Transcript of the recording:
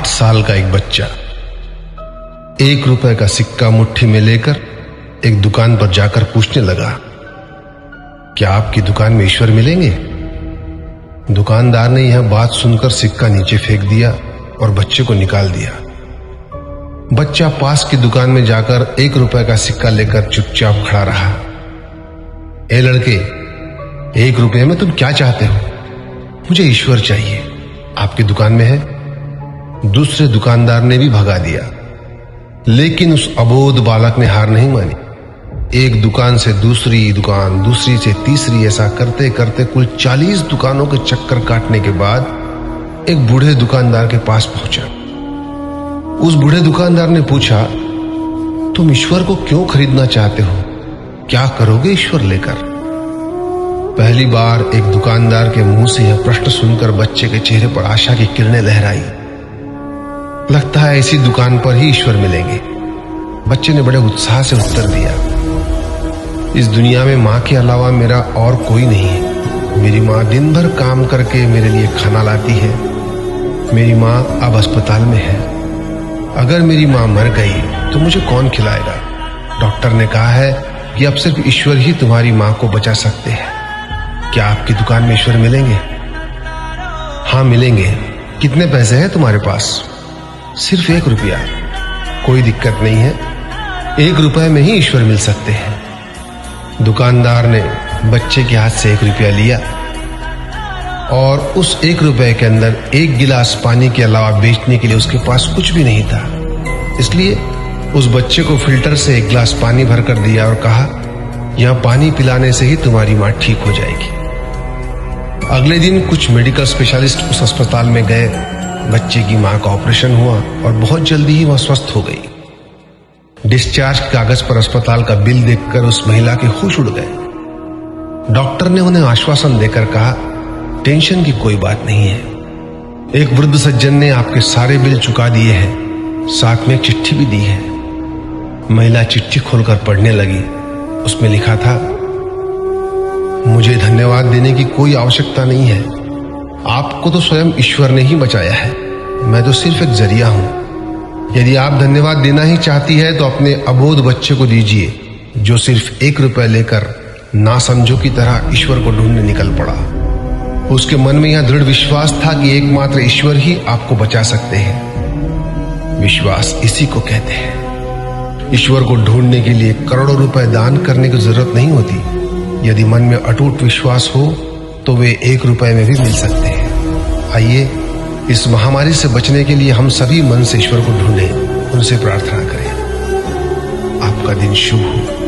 8 साल का एक बच्चा 1 रुपए का सिक्का मुट्ठी में लेकर एक दुकान पर जाकर पूछने लगा, क्या आपकी दुकान में ईश्वर मिलेंगे? दुकानदार ने यह बात सुनकर सिक्का नीचे फेंक दिया और बच्चे को निकाल दिया। बच्चा पास की दुकान में जाकर 1 रुपए का सिक्का लेकर चुपचाप खड़ा रहा। ए लड़के, 1 रुपए में तुम क्या चाहते हो? मुझे ईश्वर चाहिए, आपकी दुकान में है। दूसरे दुकानदार ने भी भगा दिया, लेकिन उस अबोध बालक ने हार नहीं मानी। एक दुकान से दूसरी दुकान, दूसरी से तीसरी, ऐसा करते करते कुल 40 दुकानों के चक्कर काटने के बाद एक बूढ़े दुकानदार के पास पहुंचा। उस बूढ़े दुकानदार ने पूछा, तुम ईश्वर को क्यों खरीदना चाहते हो? क्या करोगे ईश्वर लेकर? पहली बार एक दुकानदार के मुंह से यह प्रश्न सुनकर बच्चे के चेहरे पर आशा की किरणें लहराई। लगता है इसी दुकान पर ही ईश्वर मिलेंगे। बच्चे ने बड़े उत्साह से उत्तर दिया, इस दुनिया में माँ के अलावा मेरा और कोई नहीं है। मेरी माँ दिन भर काम करके मेरे लिए खाना लाती है। मेरी माँ अब अस्पताल में है। अगर मेरी माँ मर गई तो मुझे कौन खिलाएगा? डॉक्टर ने कहा है कि अब सिर्फ ईश्वर ही तुम्हारी माँ को बचा सकते हैं। क्या आपकी दुकान में ईश्वर मिलेंगे? हाँ मिलेंगे। कितने पैसे हैं तुम्हारे पास? सिर्फ 1 रुपया। कोई दिक्कत नहीं है, 1 रुपए में ही ईश्वर मिल सकते हैं। दुकानदार ने बच्चे के हाथ से 1 रुपया लिया और उस 1 रुपए के अंदर 1 गिलास पानी के अलावा बेचने के लिए उसके पास कुछ भी नहीं था। इसलिए उस बच्चे को फिल्टर से 1 गिलास पानी भरकर दिया और कहा, यह पानी पिलाने से ही तुम्हारी माँ ठीक हो जाएगी। अगले दिन कुछ मेडिकल स्पेशलिस्ट उस अस्पताल में गए। बच्चे की मां का ऑपरेशन हुआ और बहुत जल्दी ही वह स्वस्थ हो गई। डिस्चार्ज के कागज पर अस्पताल का बिल देखकर उस महिला के होश उड़ गए। डॉक्टर ने उन्हें आश्वासन देकर कहा, टेंशन की कोई बात नहीं है। एक वृद्ध सज्जन ने आपके सारे बिल चुका दिए हैं, साथ में एक चिट्ठी भी दी है। महिला चिट्ठी खोलकर पढ़ने लगी। उसमें लिखा था, मुझे धन्यवाद देने की कोई आवश्यकता नहीं है। आपको तो स्वयं ईश्वर ने ही बचाया है। मैं तो सिर्फ एक जरिया हूं। यदि आप धन्यवाद देना ही चाहती है तो अपने अबोध बच्चे को दीजिए, जो सिर्फ 1 रुपए लेकर नासमझों की तरह ईश्वर को ढूंढने निकल पड़ा। उसके मन में यह दृढ़ विश्वास था कि एकमात्र ईश्वर ही आपको बचा सकते हैं। विश्वास इसी को कहते हैं। ईश्वर को ढूंढने के लिए करोड़ों रुपए दान करने की जरूरत नहीं होती। यदि मन में अटूट विश्वास हो तो वे 1 रुपए में भी मिल सकते हैं। आइए इस महामारी से बचने के लिए हम सभी मन से ईश्वर को ढूंढें, उनसे प्रार्थना करें। आपका दिन शुभ हो।